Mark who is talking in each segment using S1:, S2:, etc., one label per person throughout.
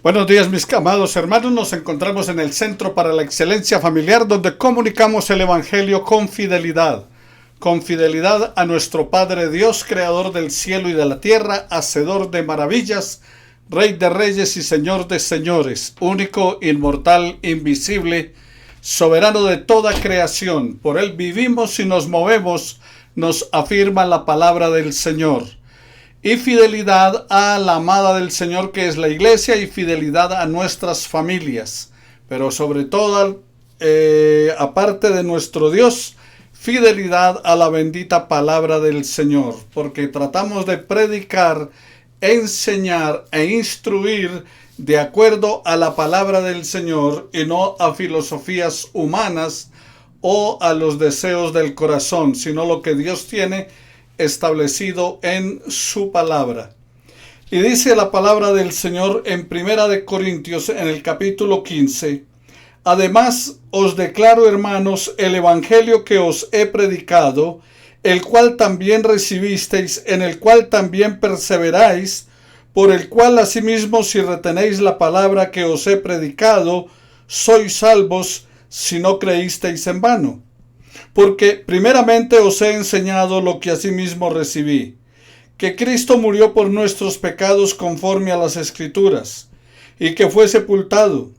S1: Buenos días, mis amados hermanos. Nos encontramos en el Centro para la Excelencia Familiar, donde comunicamos el Evangelio con fidelidad. Con fidelidad a nuestro Padre Dios, Creador del cielo y de la tierra, Hacedor de maravillas, Rey de reyes y Señor de señores, único, inmortal, invisible, soberano de toda creación. Por Él vivimos y nos movemos, nos afirma la palabra del Señor. Y fidelidad a la amada del Señor, que es la iglesia, y fidelidad a nuestras familias. Pero sobre todo, aparte de nuestro Dios, fidelidad a la bendita palabra del Señor. Porque tratamos de predicar, enseñar e instruir de acuerdo a la palabra del Señor y no a filosofías humanas o a los deseos del corazón, sino lo que Dios tiene establecido en su palabra. Y dice la palabra del Señor en Primera de Corintios, en el capítulo 15: Además os declaro, hermanos, el evangelio que os he predicado, el cual también recibisteis, en el cual también perseveráis, por el cual asimismo, si retenéis la palabra que os he predicado, sois salvos, si no creísteis en vano. Porque primeramente os he enseñado lo que asimismo recibí, que Cristo murió por nuestros pecados conforme a las Escrituras, y que fue sepultado,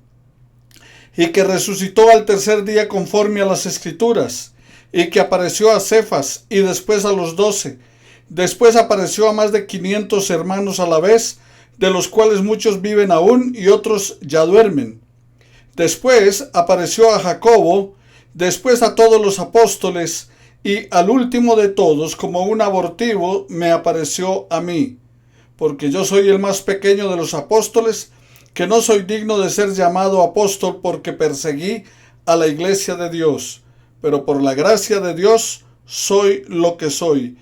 S1: y que resucitó al tercer día conforme a las Escrituras, y que apareció a Cefas, y después a los 12. Después apareció a más de 500 hermanos a la vez, de los cuales muchos viven aún y otros ya duermen. Después apareció a Jacobo, después a todos los apóstoles, y al último de todos, como un abortivo, me apareció a mí, porque yo soy el más pequeño de los apóstoles, que no soy digno de ser llamado apóstol, porque perseguí a la iglesia de Dios, pero por la gracia de Dios soy lo que soy,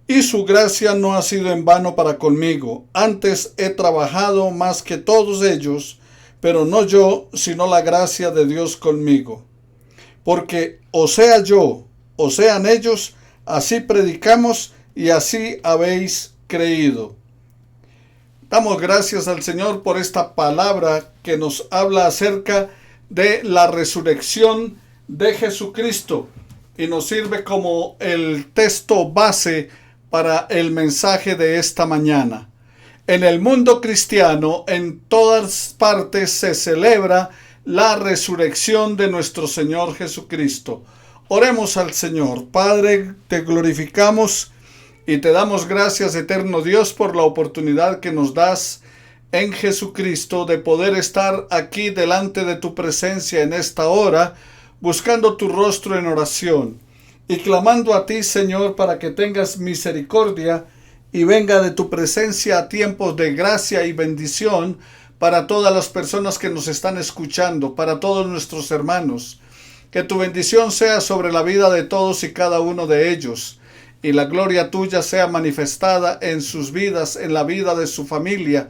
S1: y su gracia no ha sido en vano para conmigo. Antes he trabajado más que todos ellos, pero no yo, sino la gracia de Dios conmigo. Porque o sea yo, o sean ellos, así predicamos y así habéis creído. Damos gracias al Señor por esta palabra que nos habla acerca de la resurrección de Jesucristo y nos sirve como el texto base para el mensaje de esta mañana. En el mundo cristiano, en todas partes se celebra la resurrección de nuestro Señor Jesucristo. Oremos al Señor. Padre, te glorificamos y te damos gracias, eterno Dios, por la oportunidad que nos das en Jesucristo de poder estar aquí delante de tu presencia en esta hora, buscando tu rostro en oración y clamando a ti, Señor, para que tengas misericordia y venga de tu presencia a tiempos de gracia y bendición para todas las personas que nos están escuchando, para todos nuestros hermanos. Que tu bendición sea sobre la vida de todos y cada uno de ellos, y la gloria tuya sea manifestada en sus vidas, en la vida de su familia.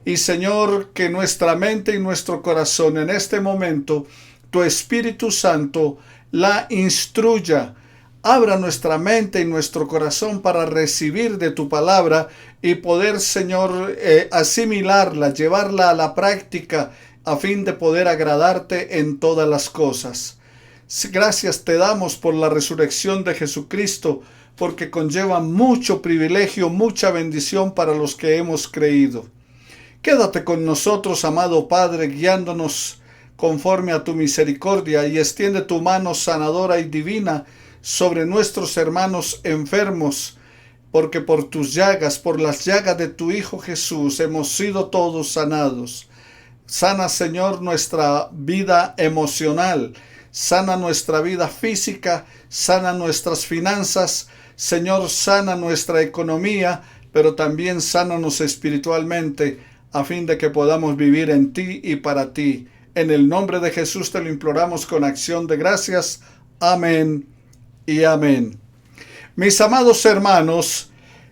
S1: Y Señor, que nuestra mente y nuestro corazón en este momento, tu Espíritu Santo la instruya. Abra nuestra mente y nuestro corazón para recibir de tu palabra y poder, Señor, asimilarla, llevarla a la práctica a fin de poder agradarte en todas las cosas. Gracias te damos por la resurrección de Jesucristo, porque conlleva mucho privilegio, mucha bendición para los que hemos creído. Quédate con nosotros, amado Padre, guiándonos conforme a tu misericordia, y extiende tu mano sanadora y divina sobre nuestros hermanos enfermos, porque por tus llagas, por las llagas de tu Hijo Jesús, hemos sido todos sanados. Sana, Señor, nuestra vida emocional, sana nuestra vida física, sana nuestras finanzas, Señor, sana nuestra economía, pero también sánanos espiritualmente, a fin de que podamos vivir en ti y para ti. En el nombre de Jesús te lo imploramos con acción de gracias. Amén y amén. Mis amados hermanos,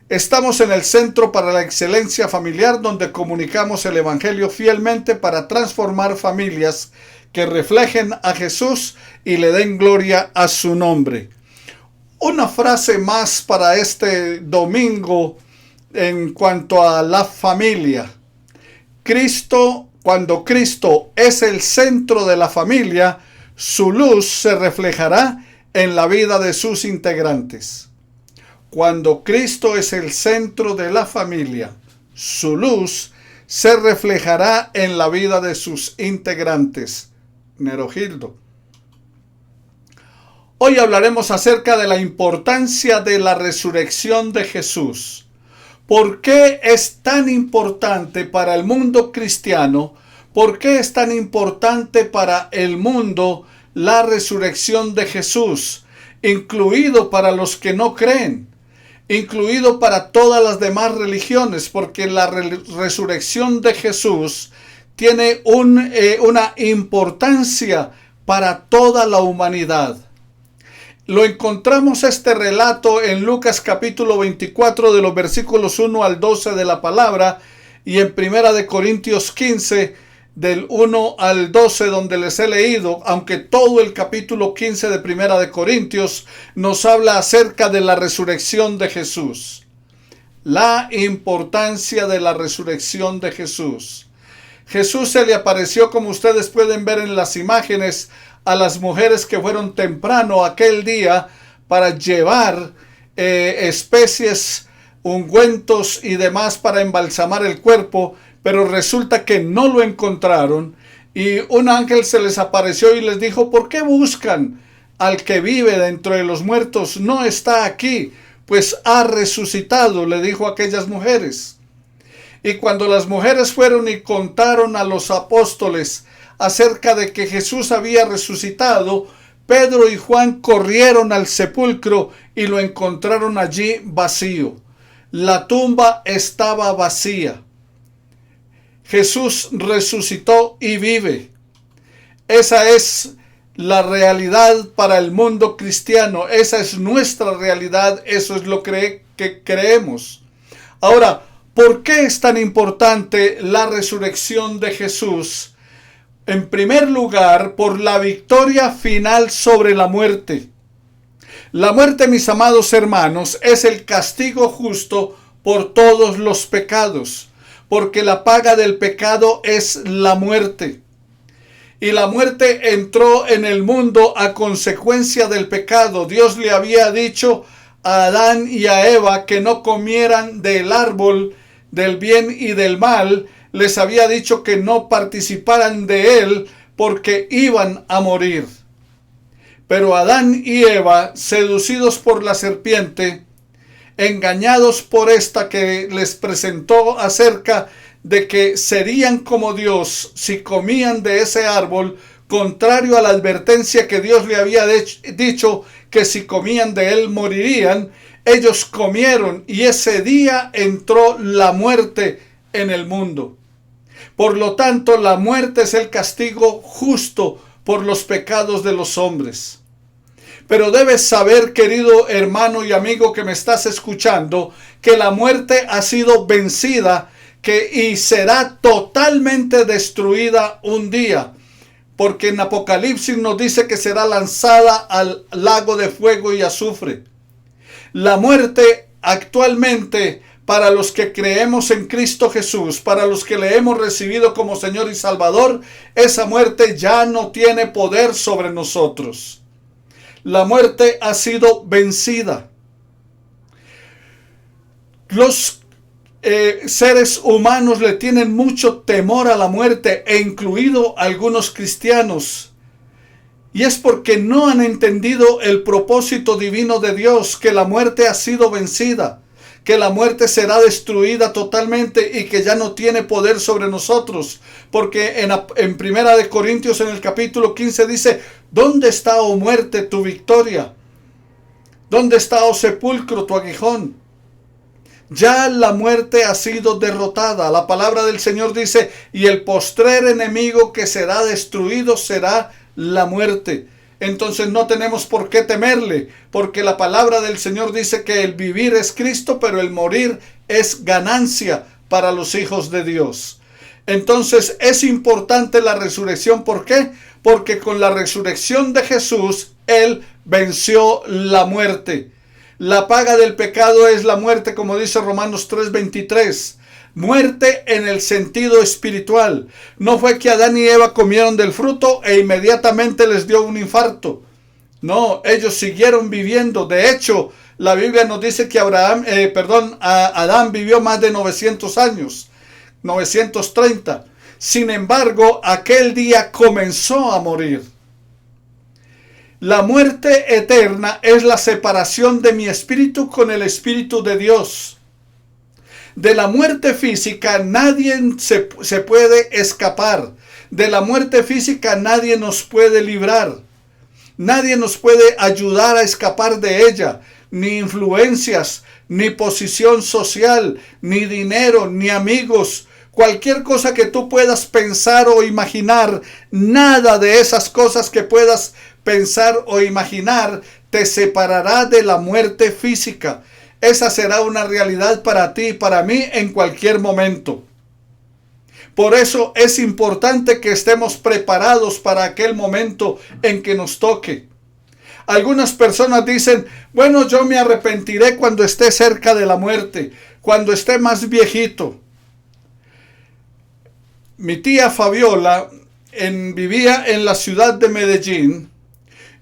S1: estamos en el Centro para la Excelencia Familiar, donde comunicamos el Evangelio fielmente para transformar familias que reflejen a Jesús y le den gloria a su nombre. Una frase más para este domingo en cuanto a la familia. Cristo Cuando Cristo es el centro de la familia, su luz se reflejará en la vida de sus integrantes. Cuando Cristo es el centro de la familia, su luz se reflejará en la vida de sus integrantes. Nerogildo. Hoy hablaremos acerca de la importancia de la resurrección de Jesús. ¿Por qué es tan importante para el mundo cristiano? ¿Por qué es tan importante para el mundo la resurrección de Jesús? Incluido para los que no creen, incluido para todas las demás religiones, porque la resurrección de Jesús tiene una importancia para toda la humanidad. Lo encontramos este relato en Lucas capítulo 24 de los versículos 1 al 12 de la palabra y en Primera de Corintios 15 del 1 al 12 donde les he leído, aunque todo el capítulo 15 de Primera de Corintios nos habla acerca de la resurrección de Jesús. La importancia de la resurrección de Jesús. Jesús se le apareció, como ustedes pueden ver en las imágenes, a las mujeres que fueron temprano aquel día para llevar especies, ungüentos y demás para embalsamar el cuerpo, pero resulta que no lo encontraron y un ángel se les apareció y les dijo: ¿por qué buscan al que vive dentro de los muertos? No está aquí, pues ha resucitado, le dijo a aquellas mujeres. Y cuando las mujeres fueron y contaron a los apóstoles acerca de que Jesús había resucitado, Pedro y Juan corrieron al sepulcro y lo encontraron allí vacío. La tumba estaba vacía. Jesús resucitó y vive. Esa es la realidad para el mundo cristiano. Esa es nuestra realidad. Eso es lo que creemos. Ahora, ¿por qué es tan importante la resurrección de Jesús? En primer lugar, por la victoria final sobre la muerte. La muerte, mis amados hermanos, es el castigo justo por todos los pecados, porque la paga del pecado es la muerte. Y la muerte entró en el mundo a consecuencia del pecado. Dios le había dicho a Adán y a Eva que no comieran del árbol del bien y del mal. Les había dicho que no participaran de él porque iban a morir. Pero Adán y Eva, seducidos por la serpiente, engañados por esta que les presentó acerca de que serían como Dios si comían de ese árbol, contrario a la advertencia que Dios le había dicho que si comían de él morirían, ellos comieron y ese día entró la muerte en el mundo. Por lo tanto, la muerte es el castigo justo por los pecados de los hombres. Pero debes saber, querido hermano y amigo que me estás escuchando, que la muerte ha sido vencida y será totalmente destruida un día. Porque en Apocalipsis nos dice que será lanzada al lago de fuego y azufre. La muerte actualmente, para los que creemos en Cristo Jesús, para los que le hemos recibido como Señor y Salvador, esa muerte ya no tiene poder sobre nosotros. La muerte ha sido vencida. Los seres humanos le tienen mucho temor a la muerte, e incluido algunos cristianos. Y es porque no han entendido el propósito divino de Dios, que la muerte ha sido vencida, que la muerte será destruida totalmente y que ya no tiene poder sobre nosotros. Porque en Primera de Corintios, en el capítulo 15, dice: ¿dónde está, oh muerte, tu victoria? ¿Dónde está, oh sepulcro, tu aguijón? Ya la muerte ha sido derrotada. La palabra del Señor dice: y el postrer enemigo que será destruido será la muerte. Entonces no tenemos por qué temerle, porque la palabra del Señor dice que el vivir es Cristo, pero el morir es ganancia para los hijos de Dios. Entonces es importante la resurrección. ¿Por qué? Porque con la resurrección de Jesús, Él venció la muerte. La paga del pecado es la muerte, como dice Romanos 3:23. Muerte en el sentido espiritual. No fue que Adán y Eva comieron del fruto e inmediatamente les dio un infarto. No, ellos siguieron viviendo. De hecho, la Biblia nos dice que Adán vivió más de 900 años, 930. Sin embargo, aquel día comenzó a morir. La muerte eterna es la separación de mi espíritu con el espíritu de Dios. De la muerte física nadie se puede escapar. De la muerte física nadie nos puede librar. Nadie nos puede ayudar a escapar de ella. Ni influencias, ni posición social, ni dinero, ni amigos. Cualquier cosa que tú puedas pensar o imaginar, nada de esas cosas que puedas pensar o imaginar te separará de la muerte física. Esa será una realidad para ti y para mí en cualquier momento. Por eso es importante que estemos preparados para aquel momento en que nos toque. Algunas personas dicen, bueno, yo me arrepentiré cuando esté cerca de la muerte, cuando esté más viejito. Mi tía Fabiola vivía en la ciudad de Medellín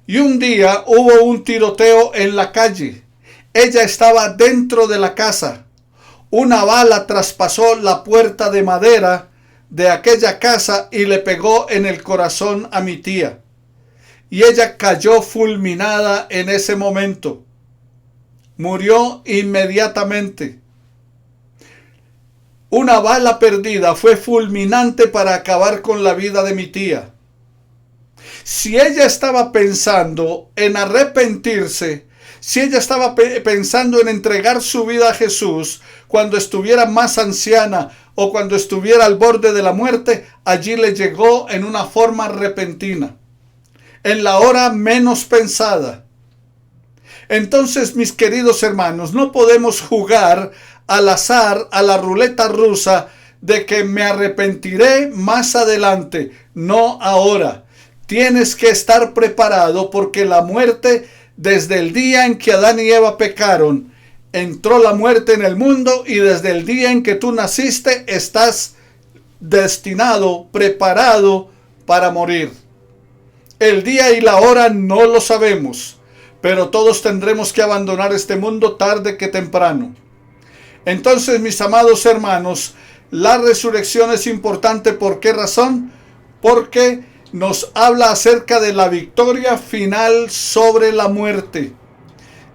S1: y un día hubo un tiroteo en la calle. Ella estaba dentro de la casa. Una bala traspasó la puerta de madera de aquella casa y le pegó en el corazón a mi tía. Y ella cayó fulminada en ese momento. Murió inmediatamente. Una bala perdida fue fulminante para acabar con la vida de mi tía. Si ella estaba pensando en arrepentirse, si ella estaba pensando en entregar su vida a Jesús cuando estuviera más anciana o cuando estuviera al borde de la muerte, allí le llegó en una forma repentina, en la hora menos pensada. Entonces, mis queridos hermanos, no podemos jugar al azar, a la ruleta rusa de que me arrepentiré más adelante, no ahora. Tienes que estar preparado porque la muerte, desde el día en que Adán y Eva pecaron, entró la muerte en el mundo y desde el día en que tú naciste estás destinado, preparado para morir. El día y la hora no lo sabemos, pero todos tendremos que abandonar este mundo tarde que temprano. Entonces, mis amados hermanos, la resurrección es importante. ¿Por qué razón? Porque nos habla acerca de la victoria final sobre la muerte.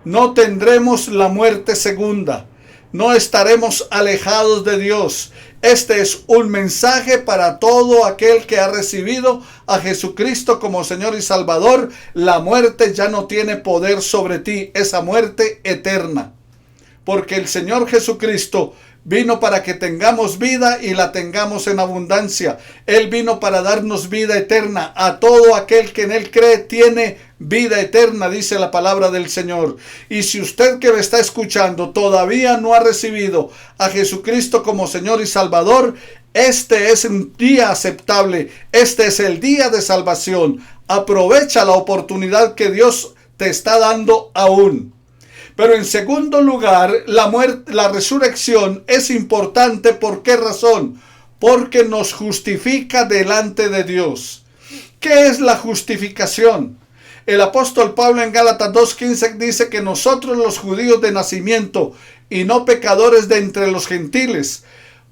S1: No tendremos la muerte segunda. No estaremos alejados de Dios. Este es un mensaje para todo aquel que ha recibido a Jesucristo como Señor y Salvador. La muerte ya no tiene poder sobre ti, esa muerte eterna. Porque el Señor Jesucristo vino para que tengamos vida y la tengamos en abundancia. Él vino para darnos vida eterna. A todo aquel que en Él cree tiene vida eterna, dice la palabra del Señor. Y si usted que me está escuchando todavía no ha recibido a Jesucristo como Señor y Salvador, este es un día aceptable. Este es el día de salvación. Aprovecha la oportunidad que Dios te está dando aún. Pero en segundo lugar, la resurrección es importante. ¿Por qué razón? Porque nos justifica delante de Dios. ¿Qué es la justificación? El apóstol Pablo en Gálatas 2:15 dice que nosotros los judíos de nacimiento y no pecadores de entre los gentiles,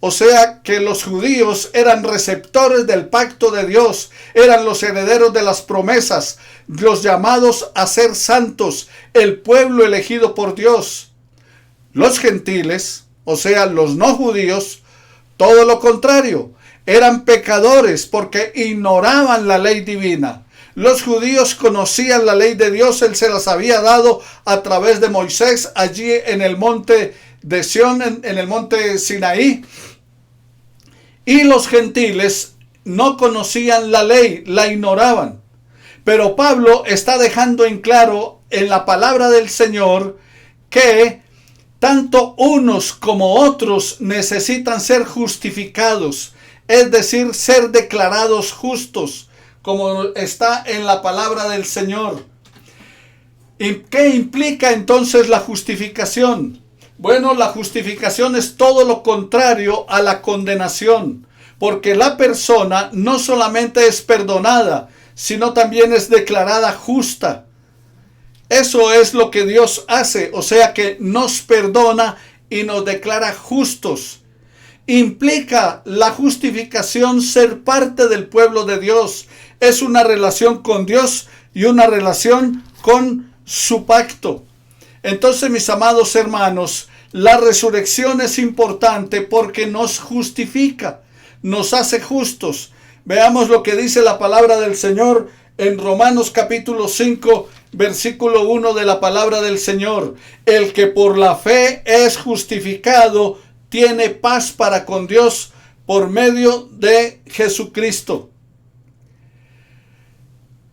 S1: o sea que los judíos eran receptores del pacto de Dios, eran los herederos de las promesas, los llamados a ser santos, el pueblo elegido por Dios. Los gentiles, o sea los no judíos, todo lo contrario, eran pecadores porque ignoraban la ley divina. Los judíos conocían la ley de Dios, Él se las había dado a través de Moisés allí en el monte de Sión, en el monte Sinaí. Y los gentiles no conocían la ley, la ignoraban. Pero Pablo está dejando en claro en la palabra del Señor que tanto unos como otros necesitan ser justificados, es decir, ser declarados justos, como está en la palabra del Señor. ¿Y qué implica entonces la justificación? Bueno, la justificación es todo lo contrario a la condenación, porque la persona no solamente es perdonada, sino también es declarada justa. Eso es lo que Dios hace, o sea que nos perdona y nos declara justos. Implica la justificación ser parte del pueblo de Dios. Es una relación con Dios y una relación con su pacto. Entonces, mis amados hermanos, la resurrección es importante porque nos justifica, nos hace justos. Veamos lo que dice la palabra del Señor en Romanos capítulo 5, versículo 1 de la palabra del Señor. El que por la fe es justificado tiene paz para con Dios por medio de Jesucristo.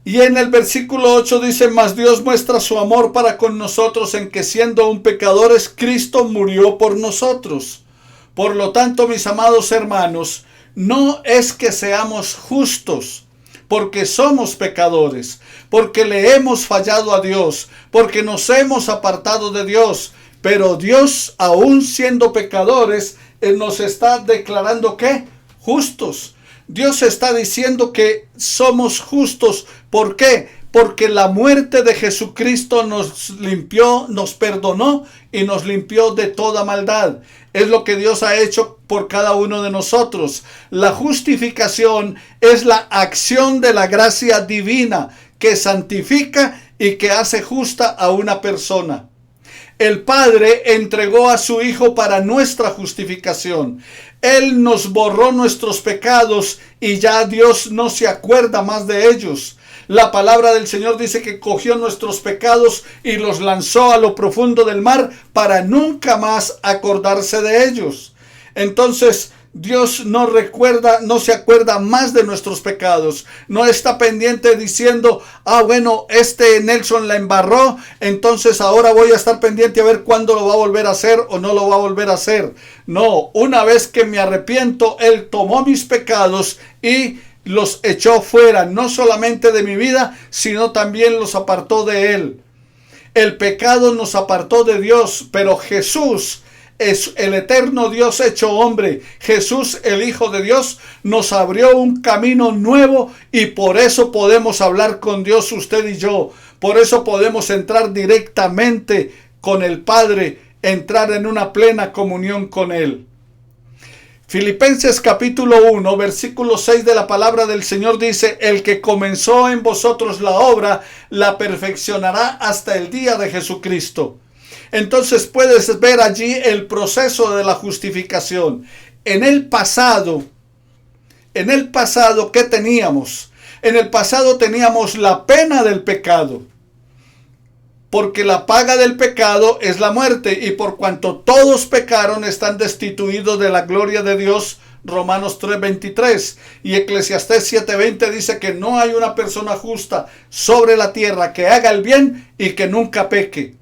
S1: Y en el versículo 8 dice, mas Dios muestra su amor para con nosotros en que siendo aún pecadores, Cristo murió por nosotros. Por lo tanto, mis amados hermanos, no es que seamos justos, porque somos pecadores, porque le hemos fallado a Dios, porque nos hemos apartado de Dios, pero Dios, aún siendo pecadores, nos está declarando ¿qué? Justos. Dios está diciendo que somos justos. ¿Por qué? Porque la muerte de Jesucristo nos limpió, nos perdonó y nos limpió de toda maldad. Es lo que Dios ha hecho por cada uno de nosotros. La justificación es la acción de la gracia divina que santifica y que hace justa a una persona. El Padre entregó a su Hijo para nuestra justificación. Él nos borró nuestros pecados y ya Dios no se acuerda más de ellos. La palabra del Señor dice que cogió nuestros pecados y los lanzó a lo profundo del mar para nunca más acordarse de ellos. Entonces, Dios no recuerda, no se acuerda más de nuestros pecados. No está pendiente diciendo, bueno, Nelson la embarró, entonces ahora voy a estar pendiente a ver cuándo lo va a volver a hacer o no lo va a volver a hacer. No, una vez que me arrepiento, Él tomó mis pecados y los echó fuera, no solamente de mi vida, sino también los apartó de Él. El pecado nos apartó de Dios, pero Jesús es el eterno Dios hecho hombre. Jesús, el Hijo de Dios, nos abrió un camino nuevo y por eso podemos hablar con Dios, usted y yo. Por eso podemos entrar directamente con el Padre, entrar en una plena comunión con Él. Filipenses capítulo 1, versículo 6 de la palabra del Señor dice, el que comenzó en vosotros la obra, la perfeccionará hasta el día de Jesucristo. Entonces puedes ver allí el proceso de la justificación. En el pasado, ¿qué teníamos? En el pasado teníamos la pena del pecado. Porque la paga del pecado es la muerte, y por cuanto todos pecaron, están destituidos de la gloria de Dios. Romanos 3:23 y Eclesiastés 7:20 dice que no hay una persona justa sobre la tierra que haga el bien y que nunca peque.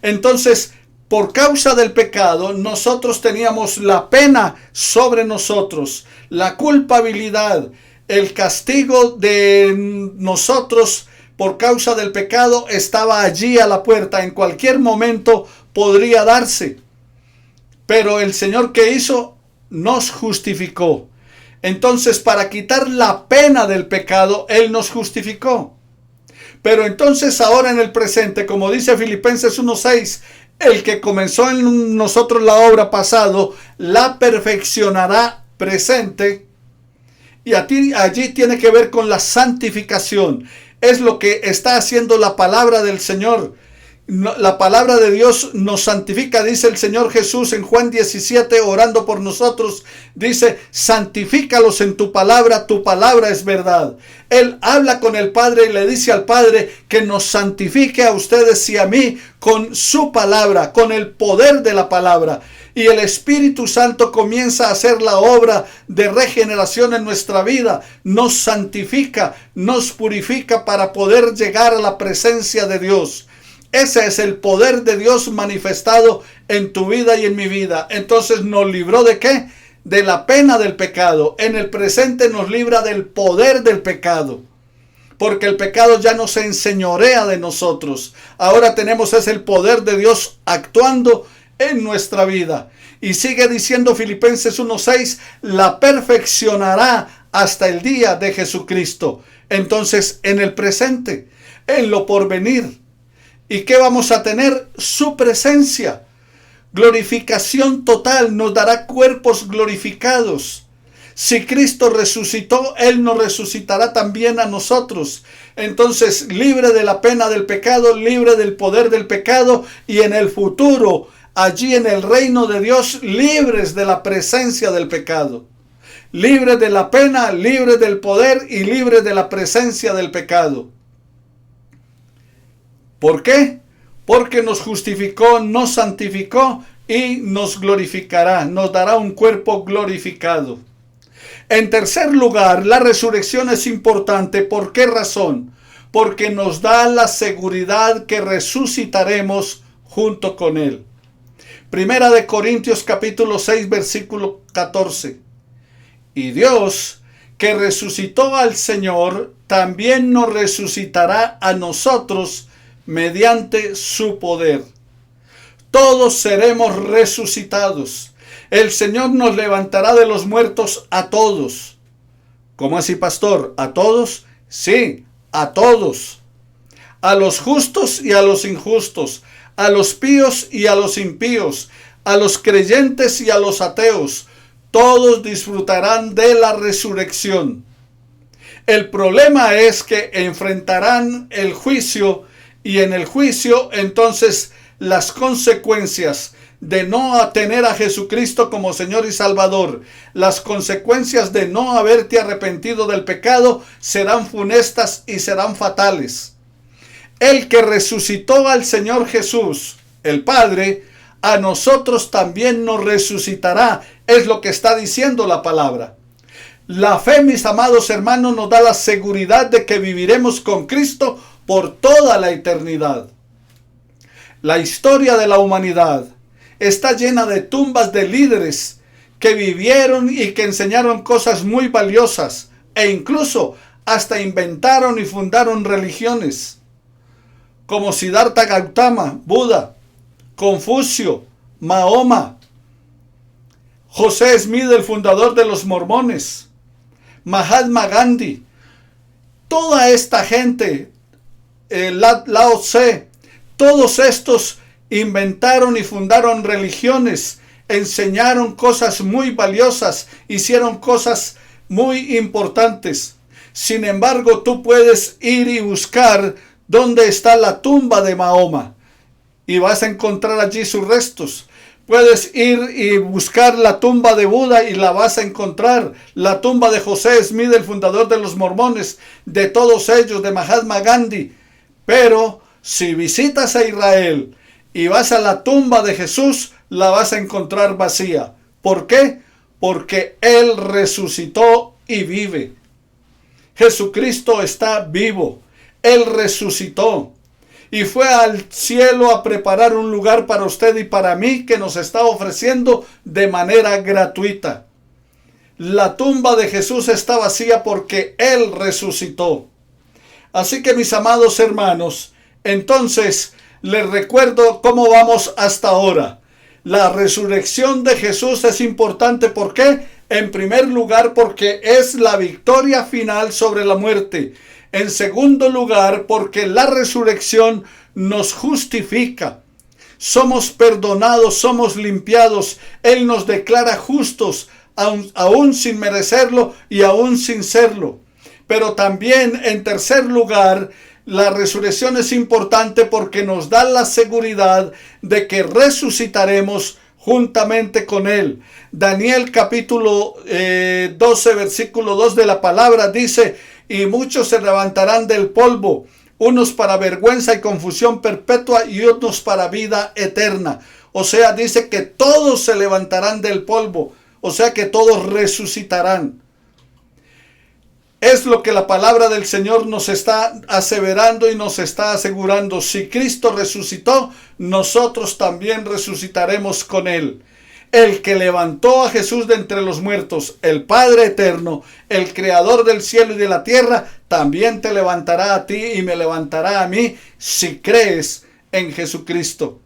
S1: Entonces, por causa del pecado, nosotros teníamos la pena sobre nosotros, la culpabilidad, el castigo de nosotros por causa del pecado estaba allí a la puerta. En cualquier momento podría darse. Pero el Señor, ¿qué hizo? Nos justificó. Entonces, para quitar la pena del pecado, Él nos justificó. Pero entonces ahora en el presente, como dice Filipenses 1:6, el que comenzó en nosotros la obra pasado, la perfeccionará presente. Y allí tiene que ver con la santificación. Es lo que está haciendo la palabra del Señor. La palabra de Dios nos santifica, dice el Señor Jesús en Juan 17, orando por nosotros, dice, santifícalos en tu palabra es verdad. Él habla con el Padre y le dice al Padre que nos santifique a ustedes y a mí con su palabra, con el poder de la palabra. Y el Espíritu Santo comienza a hacer la obra de regeneración en nuestra vida. Nos santifica, nos purifica para poder llegar a la presencia de Dios. Ese es el poder de Dios manifestado en tu vida y en mi vida. Entonces nos libró ¿de qué? De la pena del pecado. En el presente nos libra del poder del pecado. Porque el pecado ya no se enseñorea de nosotros. Ahora tenemos el poder de Dios actuando en nuestra vida. Y sigue diciendo Filipenses 1:6, la perfeccionará hasta el día de Jesucristo. Entonces, en el presente, en lo porvenir. ¿Y qué vamos a tener? Su presencia. Glorificación total, nos dará cuerpos glorificados. Si Cristo resucitó, Él nos resucitará también a nosotros. Entonces, libre de la pena del pecado, libre del poder del pecado, y en el futuro, allí en el reino de Dios, libres de la presencia del pecado. Libres de la pena, libres del poder y libres de la presencia del pecado. ¿Por qué? Porque nos justificó, nos santificó y nos glorificará, nos dará un cuerpo glorificado. En tercer lugar, la resurrección es importante. ¿Por qué razón? Porque nos da la seguridad que resucitaremos junto con Él. Primera de Corintios capítulo 6, versículo 14. Y Dios, que resucitó al Señor, también nos resucitará a nosotros mediante su poder. Todos seremos resucitados. El Señor nos levantará de los muertos a todos. ¿Cómo así, pastor? ¿A todos? Sí, a todos. A los justos y a los injustos, a los píos y a los impíos, a los creyentes y a los ateos. Todos disfrutarán de la resurrección. El problema es que enfrentarán el juicio, y en el juicio entonces las consecuencias de no tener a Jesucristo como Señor y Salvador, las consecuencias de no haberte arrepentido del pecado serán funestas y serán fatales. El que resucitó al Señor Jesús, el Padre, a nosotros también nos resucitará, es lo que está diciendo la palabra. La fe, mis amados hermanos, nos da la seguridad de que viviremos con Cristo por toda la eternidad. La historia de la humanidad está llena de tumbas de líderes que vivieron y que enseñaron cosas muy valiosas e incluso hasta inventaron y fundaron religiones, como Siddhartha Gautama, Buda, Confucio, Mahoma, José Smith, el fundador de los mormones, Mahatma Gandhi. Toda esta gente, Lao Tse, todos estos inventaron y fundaron religiones, enseñaron cosas muy valiosas, hicieron cosas muy importantes. Sin embargo, tú puedes ir y buscar dónde está la tumba de Mahoma y vas a encontrar allí sus restos. Puedes ir y buscar la tumba de Buda y la vas a encontrar. La tumba de José Smith, el fundador de los mormones, de todos ellos, de Mahatma Gandhi. Pero si visitas a Israel y vas a la tumba de Jesús, la vas a encontrar vacía. ¿Por qué? Porque Él resucitó y vive. Jesucristo está vivo. Él resucitó y fue al cielo a preparar un lugar para usted y para mí que nos está ofreciendo de manera gratuita. La tumba de Jesús está vacía porque Él resucitó. Así que, mis amados hermanos, entonces les recuerdo cómo vamos hasta ahora. La resurrección de Jesús es importante. ¿Por qué? En primer lugar, porque es la victoria final sobre la muerte. En segundo lugar, porque la resurrección nos justifica. Somos perdonados, somos limpiados. Él nos declara justos, aún sin merecerlo y aún sin serlo. Pero también, en tercer lugar, la resurrección es importante porque nos da la seguridad de que resucitaremos juntamente con Él. Daniel capítulo 12, versículo 2 de la palabra dice: y muchos se levantarán del polvo, unos para vergüenza y confusión perpetua y otros para vida eterna. O sea, dice que todos se levantarán del polvo, o sea que todos resucitarán. Es lo que la palabra del Señor nos está aseverando y nos está asegurando. Si Cristo resucitó, nosotros también resucitaremos con Él. El que levantó a Jesús de entre los muertos, el Padre eterno, el creador del cielo y de la tierra, también te levantará a ti y me levantará a mí si crees en Jesucristo.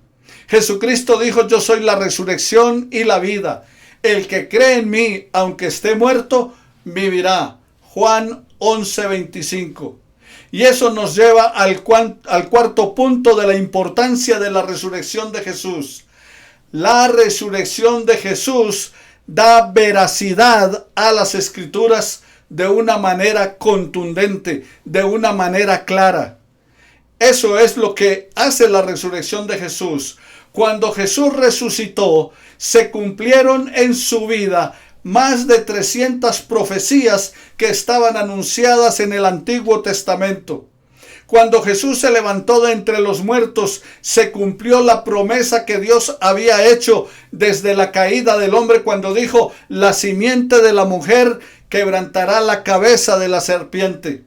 S1: Jesucristo dijo: yo soy la resurrección y la vida. El que cree en mí, aunque esté muerto, vivirá. Juan 11:25. Y eso nos lleva al cuarto punto de la importancia de la resurrección de Jesús. La resurrección de Jesús da veracidad a las Escrituras de una manera contundente, de una manera clara. Eso es lo que hace la resurrección de Jesús. Cuando Jesús resucitó, se cumplieron en su vida más de 300 profecías que estaban anunciadas en el Antiguo Testamento. Cuando Jesús se levantó de entre los muertos, se cumplió la promesa que Dios había hecho desde la caída del hombre, cuando dijo: la simiente de la mujer quebrantará la cabeza de la serpiente.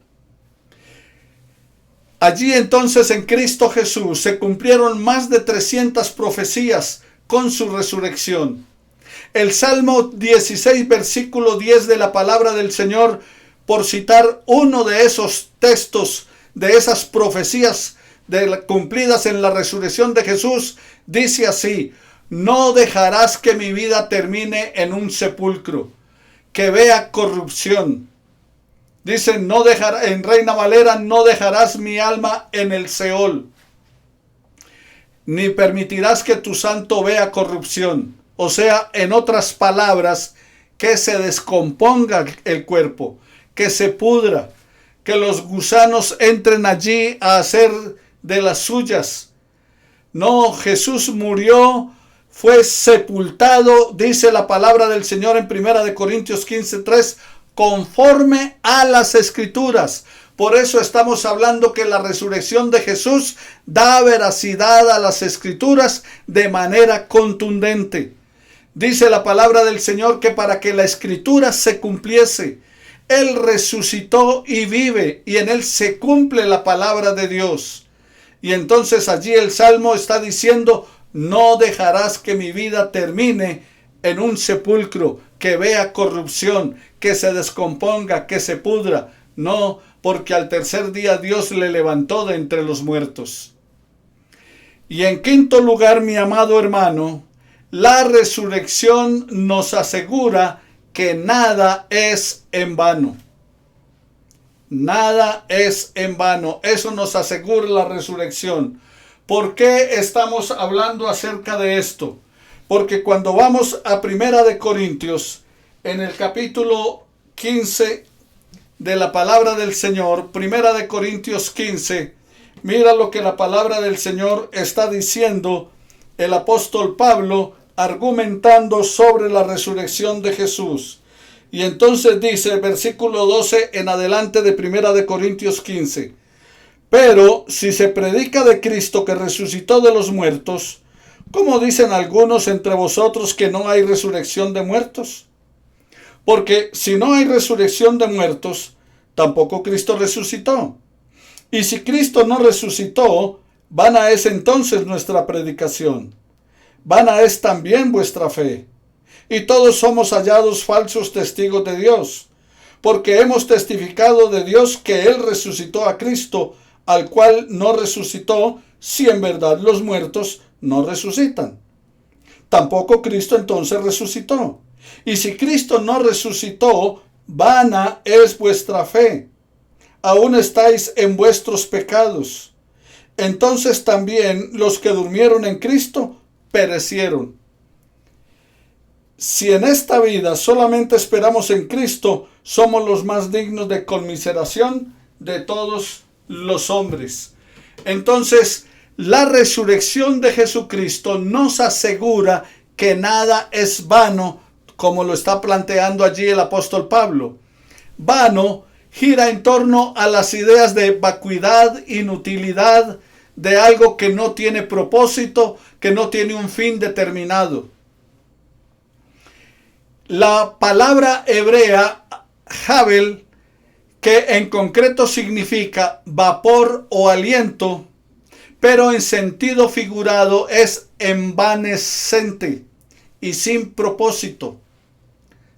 S1: Allí entonces, en Cristo Jesús, se cumplieron más de 300 profecías con su resurrección. El Salmo 16, versículo 10 de la palabra del Señor, por citar uno de esos textos, de esas profecías cumplidas en la resurrección de Jesús, dice así: no dejarás que mi vida termine en un sepulcro, que vea corrupción. Dice, no dejar, en Reina Valera: no dejarás mi alma en el Seol, ni permitirás que tu santo vea corrupción. O sea, en otras palabras, que se descomponga el cuerpo, que se pudra, que los gusanos entren allí a hacer de las suyas. No, Jesús murió, fue sepultado, dice la palabra del Señor en 1 Corintios 15:3, conforme a las Escrituras. Por eso estamos hablando que la resurrección de Jesús da veracidad a las Escrituras de manera contundente. Dice la palabra del Señor que para que la Escritura se cumpliese, Él resucitó y vive, y en Él se cumple la palabra de Dios. Y entonces allí el Salmo está diciendo: no dejarás que mi vida termine en un sepulcro, que vea corrupción, que se descomponga, que se pudra. No, porque al tercer día Dios le levantó de entre los muertos. Y en quinto lugar, mi amado hermano, la resurrección nos asegura que nada es en vano. Nada es en vano. Eso nos asegura la resurrección. ¿Por qué estamos hablando acerca de esto? Porque cuando vamos a 1 Corintios, en el capítulo 15 de la palabra del Señor, 1 Corintios 15, mira lo que la palabra del Señor está diciendo el apóstol Pablo, argumentando sobre la resurrección de Jesús. Y entonces dice, versículo 12 en adelante de 1 Corintios 15: pero si se predica de Cristo que resucitó de los muertos, ¿cómo dicen algunos entre vosotros que no hay resurrección de muertos? Porque si no hay resurrección de muertos, tampoco Cristo resucitó. Y si Cristo no resucitó, vana es entonces nuestra predicación, vana es también vuestra fe. Y todos somos hallados falsos testigos de Dios, porque hemos testificado de Dios que Él resucitó a Cristo, al cual no resucitó, si en verdad los muertos no resucitan. Tampoco Cristo entonces resucitó. Y si Cristo no resucitó, vana es vuestra fe. Aún estáis en vuestros pecados. Entonces también los que durmieron en Cristo perecieron. Si en esta vida solamente esperamos en Cristo, somos los más dignos de conmiseración de todos los hombres. Entonces, la resurrección de Jesucristo nos asegura que nada es vano, como lo está planteando allí el apóstol Pablo. Vano gira en torno a las ideas de vacuidad, inutilidad, de algo que no tiene propósito, que no tiene un fin determinado. La palabra hebrea, Havel, que en concreto significa vapor o aliento, pero en sentido figurado es envanecente y sin propósito.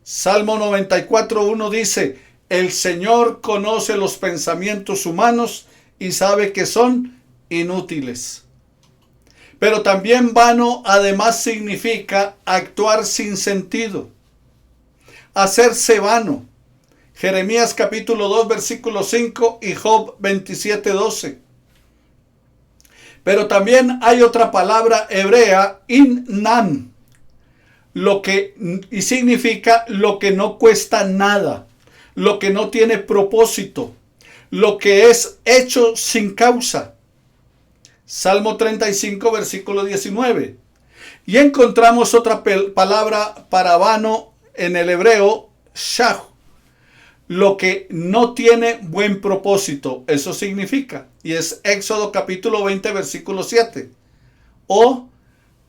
S1: Salmo 94:1 dice: el Señor conoce los pensamientos humanos y sabe que son inútiles. Pero también vano además significa actuar sin sentido, hacerse vano. Jeremías capítulo 2 versículo 5 y Job 27:12. Pero también hay otra palabra hebrea, innan, y significa lo que no cuesta nada, lo que no tiene propósito, lo que es hecho sin causa. Salmo 35 versículo 19. Y encontramos otra palabra para vano en el hebreo, shah, lo que no tiene buen propósito. Eso significa, y es Éxodo capítulo 20 versículo 7. O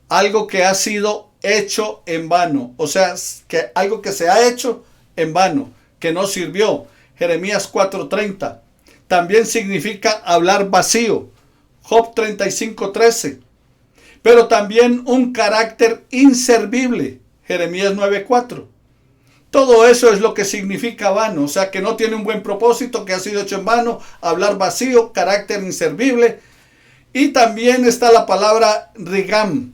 S1: algo que ha sido hecho en vano, o sea, que algo que se ha hecho en vano, que no sirvió. Jeremías 4:30. También significa hablar vacío. Job 35:13. Pero también un carácter inservible. Jeremías 9:4. Todo eso es lo que significa vano, o sea, que no tiene un buen propósito, que ha sido hecho en vano, hablar vacío, carácter inservible. Y también está la palabra rigam,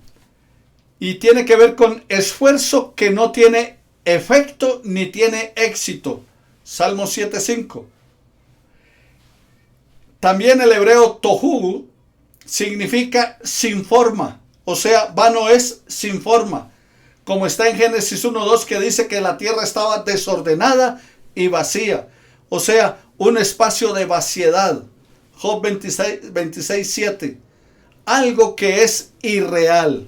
S1: y tiene que ver con esfuerzo que no tiene efecto ni tiene éxito. Salmo 7:5. También el hebreo tohu significa sin forma, o sea, vano es sin forma, como está en Génesis 1:2, que dice que la tierra estaba desordenada y vacía, o sea, un espacio de vaciedad. Job 26:7. Algo que es irreal,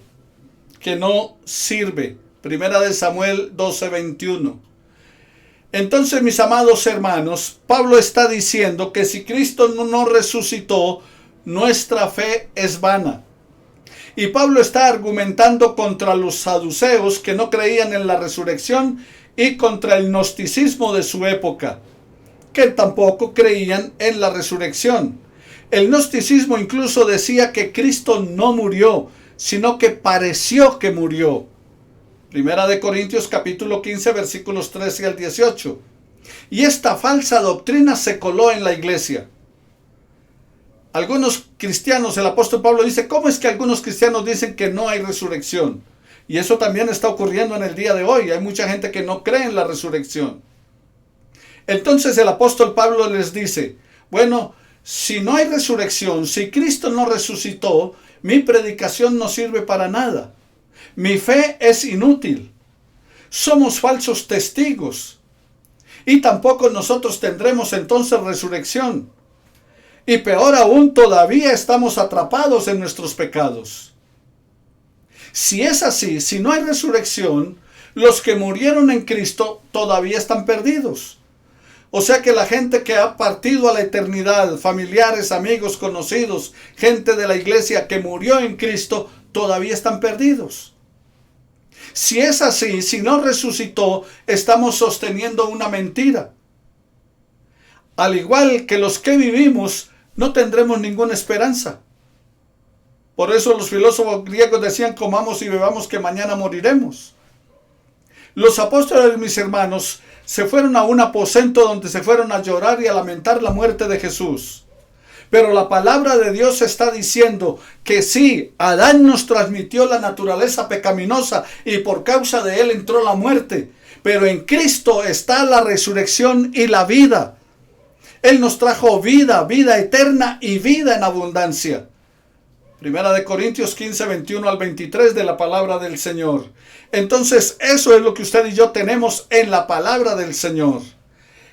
S1: que no sirve. Primera de Samuel 12:21. Entonces, mis amados hermanos, Pablo está diciendo que si Cristo no resucitó, nuestra fe es vana. Y Pablo está argumentando contra los saduceos, que no creían en la resurrección, y contra el gnosticismo de su época, que tampoco creían en la resurrección. El gnosticismo incluso decía que Cristo no murió, sino que pareció que murió. Primera de Corintios capítulo 15 versículos 13 al 18. Y esta falsa doctrina se coló en la iglesia. Algunos cristianos, el apóstol Pablo dice, ¿cómo es que algunos cristianos dicen que no hay resurrección? Y eso también está ocurriendo en el día de hoy. Hay mucha gente que no cree en la resurrección. Entonces el apóstol Pablo les dice, bueno, si no hay resurrección, si Cristo no resucitó, mi predicación no sirve para nada. Mi fe es inútil. Somos falsos testigos. Y tampoco nosotros tendremos entonces resurrección. Y peor aún, todavía estamos atrapados en nuestros pecados. Si es así, si no hay resurrección, los que murieron en Cristo todavía están perdidos. O sea que la gente que ha partido a la eternidad, familiares, amigos, conocidos, gente de la iglesia que murió en Cristo, todavía están perdidos. Si es así, si no resucitó, estamos sosteniendo una mentira. Al igual que los que vivimos, no tendremos ninguna esperanza. Por eso los filósofos griegos decían, comamos y bebamos que mañana moriremos. Los apóstoles, mis hermanos, se fueron a un aposento donde se fueron a llorar y a lamentar la muerte de Jesús. Pero la palabra de Dios está diciendo que sí, Adán nos transmitió la naturaleza pecaminosa y por causa de él entró la muerte. Pero en Cristo está la resurrección y la vida. Él nos trajo vida, vida eterna y vida en abundancia. Primera de Corintios 15, 21 al 23 de la palabra del Señor. Entonces, eso es lo que usted y yo tenemos en la palabra del Señor.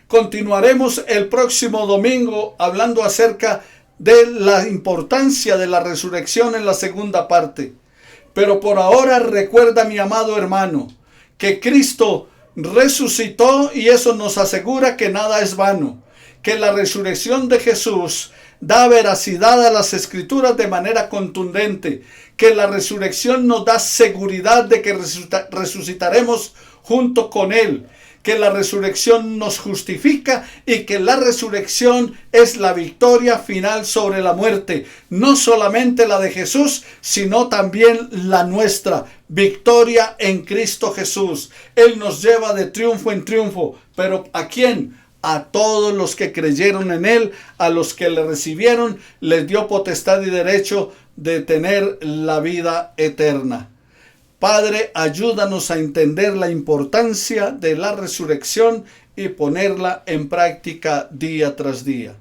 S1: Continuaremos el próximo domingo hablando acerca de la importancia de la resurrección en la segunda parte. Pero por ahora recuerda, mi amado hermano, que Cristo resucitó y eso nos asegura que nada es vano. Que la resurrección de Jesús da veracidad a las Escrituras de manera contundente. Que la resurrección nos da seguridad de que resucitaremos junto con Él. Que la resurrección nos justifica y que la resurrección es la victoria final sobre la muerte. No solamente la de Jesús, sino también la nuestra. Victoria en Cristo Jesús. Él nos lleva de triunfo en triunfo. ¿Pero a quién? a todos los que creyeron en él, a los que le recibieron, les dio potestad y derecho de tener la vida eterna. Padre, ayúdanos a entender la importancia de la resurrección y ponerla en práctica día tras día.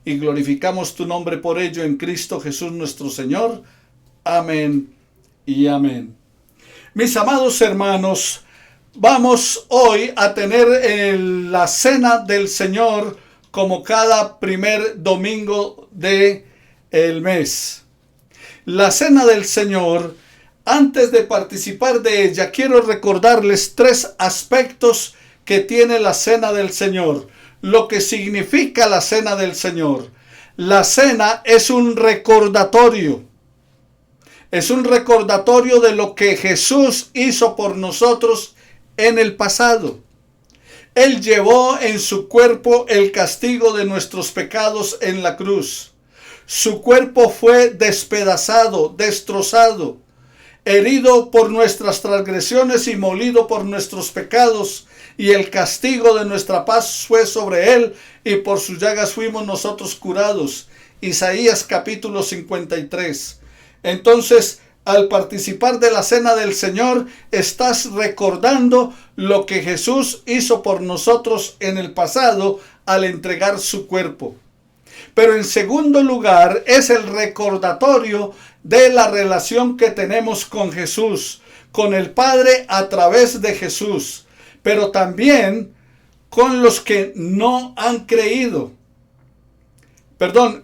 S1: Y glorificamos tu nombre por ello en Cristo Jesús nuestro Señor. Amén y amén. Mis amados hermanos, vamos hoy a tener la cena del Señor como cada primer domingo del mes. La cena del Señor, antes de participar de ella, quiero recordarles 3 aspectos que tiene la cena del Señor. Lo que significa la cena del Señor. La cena es un recordatorio. Es un recordatorio de lo que Jesús hizo por nosotros en el pasado. Él llevó en su cuerpo el castigo de nuestros pecados en la cruz. Su cuerpo fue despedazado, destrozado, herido por nuestras transgresiones y molido por nuestros pecados, y el castigo de nuestra paz fue sobre él, y por sus llagas fuimos nosotros curados. Isaías capítulo 53. Entonces, al participar de la cena del Señor, estás recordando lo que Jesús hizo por nosotros en el pasado al entregar su cuerpo. Pero en segundo lugar, es el recordatorio de la relación que tenemos con Jesús, con el Padre a través de Jesús, pero también con los que no han creído.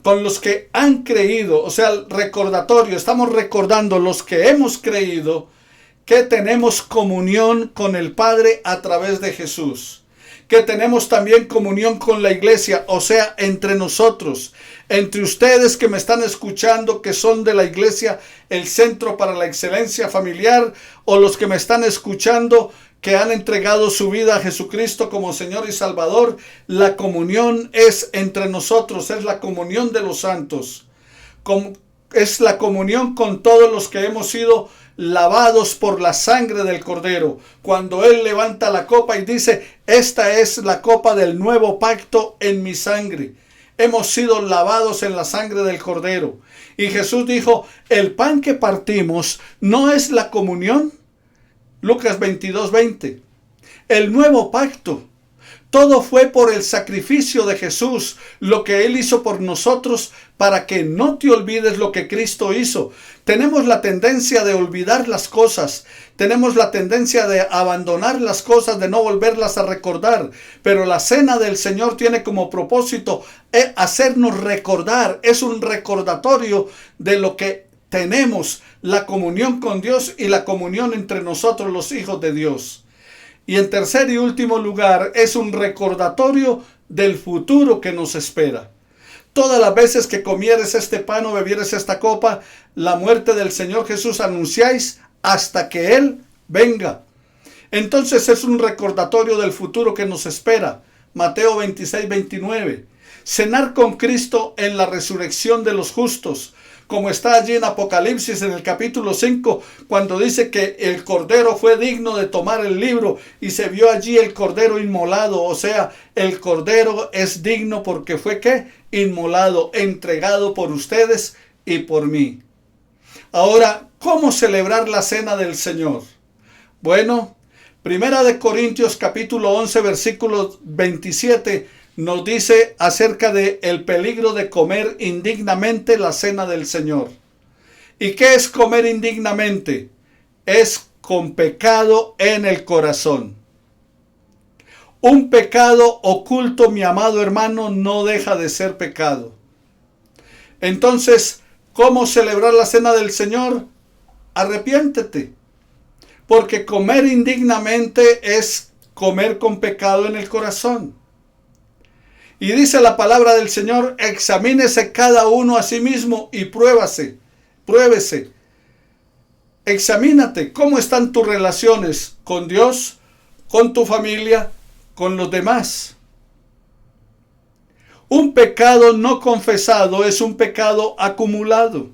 S1: Con los que han creído, o sea, el recordatorio, estamos recordando los que hemos creído que tenemos comunión con el Padre a través de Jesús. Que tenemos también comunión con la iglesia, o sea, entre nosotros, entre ustedes que me están escuchando, que son de la iglesia, el Centro para la Excelencia Familiar, o los que me están escuchando, que han entregado su vida a Jesucristo como Señor y Salvador. La comunión es entre nosotros, es la comunión de los santos, es la comunión con todos los que hemos sido lavados por la sangre del Cordero. Cuando Él levanta la copa y dice: esta es la copa del nuevo pacto en mi sangre. Hemos sido lavados en la sangre del Cordero. Y Jesús dijo: el pan que partimos no es la comunión. Lucas 22:20. El nuevo pacto. Todo fue por el sacrificio de Jesús, lo que Él hizo por nosotros, para que no te olvides lo que Cristo hizo. Tenemos la tendencia de olvidar las cosas, tenemos la tendencia de abandonar las cosas, de no volverlas a recordar, pero la cena del Señor tiene como propósito hacernos recordar, es un recordatorio de lo que tenemos, la comunión con Dios y la comunión entre nosotros los hijos de Dios. Y en tercer y último lugar, es un recordatorio del futuro que nos espera. Todas las veces que comieres este pan o bebieres esta copa, la muerte del Señor Jesús anunciáis hasta que Él venga. Entonces es un recordatorio del futuro que nos espera. Mateo 26:29. Cenar con Cristo en la resurrección de los justos, como está allí en Apocalipsis en el capítulo 5, cuando dice que el Cordero fue digno de tomar el libro y se vio allí el Cordero inmolado. O sea, el Cordero es digno porque fue ¿qué? Inmolado, entregado por ustedes y por mí. Ahora, ¿cómo celebrar la cena del Señor? Bueno, Primera de Corintios capítulo 11 versículo 27 nos dice acerca de el peligro de comer indignamente la cena del Señor. ¿Y qué es comer indignamente? Es con pecado en el corazón. Un pecado oculto, mi amado hermano, no deja de ser pecado. Entonces, ¿cómo celebrar la cena del Señor? Arrepiéntete. Porque comer indignamente es comer con pecado en el corazón. Y dice la palabra del Señor: examínese cada uno a sí mismo y pruébese. Examínate cómo están tus relaciones con Dios, con tu familia, con los demás. Un pecado no confesado es un pecado acumulado.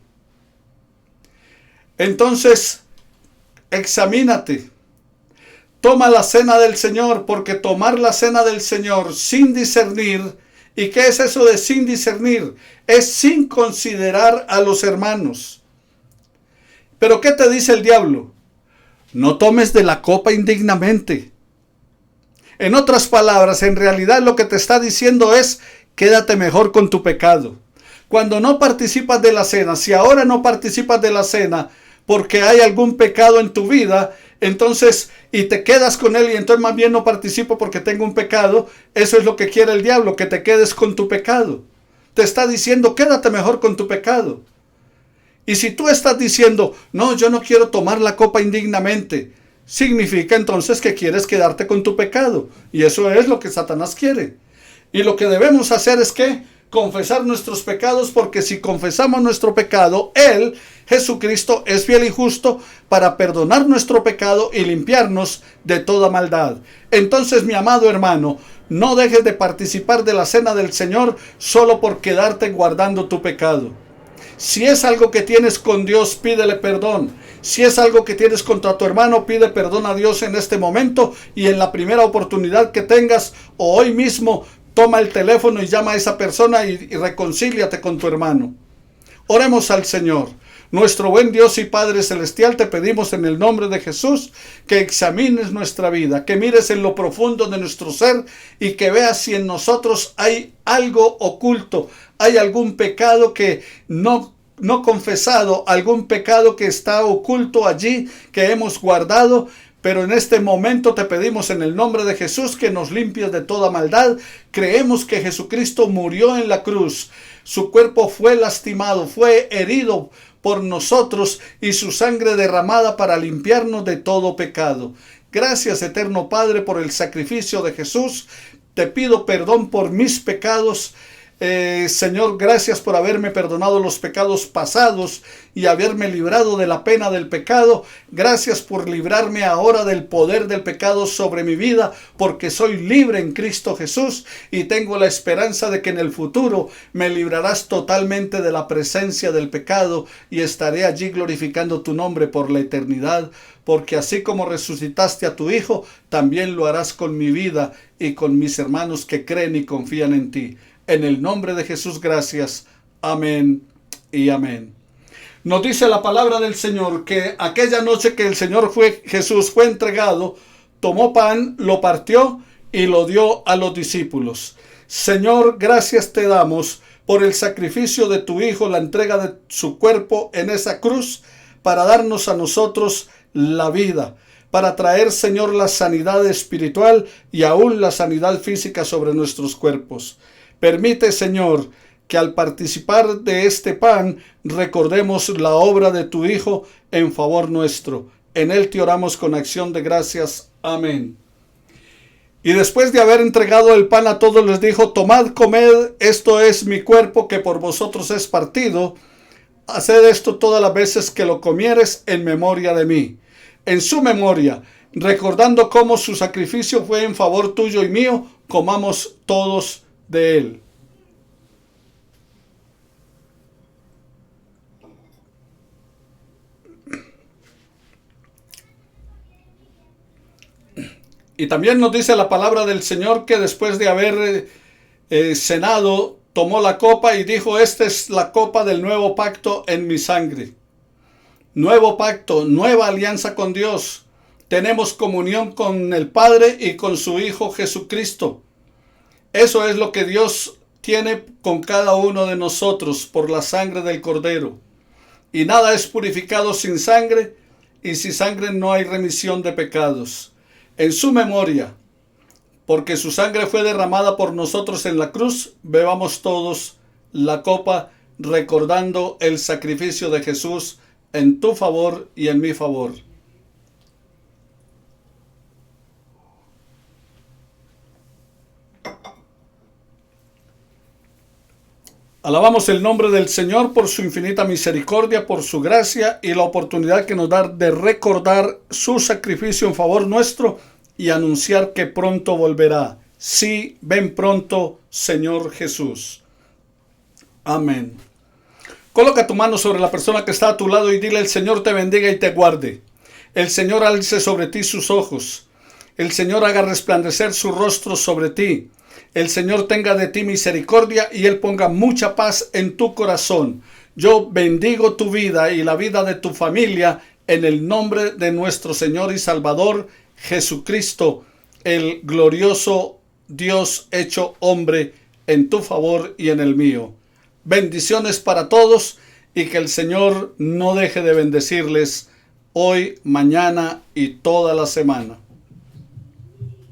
S1: Entonces, examínate. Toma la cena del Señor, porque tomar la cena del Señor sin discernir, ¿y qué es eso de sin discernir? Es sin considerar a los hermanos. ¿Pero qué te dice el diablo? No tomes de la copa indignamente. En otras palabras, en realidad lo que te está diciendo es, quédate mejor con tu pecado. Cuando no participas de la cena, si ahora no participas de la cena porque hay algún pecado en tu vida, entonces, y te quedas con él y entonces más bien no participo porque tengo un pecado, eso es lo que quiere el diablo, que te quedes con tu pecado. Te está diciendo, quédate mejor con tu pecado. Y si tú estás diciendo, no, yo no quiero tomar la copa indignamente, significa entonces que quieres quedarte con tu pecado. Y eso es lo que Satanás quiere. Y lo que debemos hacer es que confesar nuestros pecados, porque si confesamos nuestro pecado, Él, Jesucristo, es fiel y justo para perdonar nuestro pecado y limpiarnos de toda maldad. Entonces, mi amado hermano, no dejes de participar de la cena del Señor solo por quedarte guardando tu pecado. Si es algo que tienes con Dios, pídele perdón. Si es algo que tienes contra tu hermano, pide perdón a Dios en este momento y en la primera oportunidad que tengas o hoy mismo, toma el teléfono y llama a esa persona y reconcíliate con tu hermano. Oremos al Señor. Nuestro buen Dios y Padre Celestial, te pedimos en el nombre de Jesús que examines nuestra vida, que mires en lo profundo de nuestro ser y que veas si en nosotros hay algo oculto, hay algún pecado que no confesado, algún pecado que está oculto allí, que hemos guardado. Pero en este momento te pedimos en el nombre de Jesús que nos limpies de toda maldad. Creemos que Jesucristo murió en la cruz. Su cuerpo fue lastimado, fue herido por nosotros y su sangre derramada para limpiarnos de todo pecado. Gracias, eterno Padre, por el sacrificio de Jesús. Te pido perdón por mis pecados. Señor, gracias por haberme perdonado los pecados pasados y haberme librado de la pena del pecado. Gracias por librarme ahora del poder del pecado sobre mi vida, porque soy libre en Cristo Jesús y tengo la esperanza de que en el futuro me librarás totalmente de la presencia del pecado y estaré allí glorificando tu nombre por la eternidad, porque así como resucitaste a tu Hijo, también lo harás con mi vida y con mis hermanos que creen y confían en ti. En el nombre de Jesús, gracias. Amén y amén. Nos dice la palabra del Señor que aquella noche que el Señor Jesús fue entregado, tomó pan, lo partió y lo dio a los discípulos. Señor, gracias te damos por el sacrificio de tu Hijo, la entrega de su cuerpo en esa cruz para darnos a nosotros la vida, para traer, Señor, la sanidad espiritual y aún la sanidad física sobre nuestros cuerpos. Permite, Señor, que al participar de este pan recordemos la obra de tu Hijo en favor nuestro. En Él te oramos con acción de gracias. Amén. Y después de haber entregado el pan a todos les dijo, tomad, comed, esto es mi cuerpo que por vosotros es partido. Haced esto todas las veces que lo comieres en memoria de mí. En su memoria, recordando cómo su sacrificio fue en favor tuyo y mío, comamos todos de él. Y también nos dice la palabra del Señor que después de haber cenado, tomó la copa y dijo, esta es la copa del nuevo pacto en mi sangre. Nuevo pacto, nueva alianza con Dios. Tenemos comunión con el Padre y con su Hijo Jesucristo. Eso es lo que Dios tiene con cada uno de nosotros por la sangre del Cordero. Y nada es purificado sin sangre, y sin sangre no hay remisión de pecados. En su memoria, porque su sangre fue derramada por nosotros en la cruz, bebamos todos la copa recordando el sacrificio de Jesús en tu favor y en mi favor. Alabamos el nombre del Señor por su infinita misericordia, por su gracia y la oportunidad que nos da de recordar su sacrificio en favor nuestro y anunciar que pronto volverá. Sí, ven pronto, Señor Jesús. Amén. Coloca tu mano sobre la persona que está a tu lado y dile, el Señor te bendiga y te guarde. El Señor alce sobre ti sus ojos El Señor haga resplandecer su rostro sobre ti. El Señor tenga de ti misericordia y Él ponga mucha paz en tu corazón. Yo bendigo tu vida y la vida de tu familia en el nombre de nuestro Señor y Salvador Jesucristo, el glorioso Dios hecho hombre, en tu favor y en el mío. Bendiciones para todos y que el Señor no deje de bendecirles hoy, mañana y toda la semana.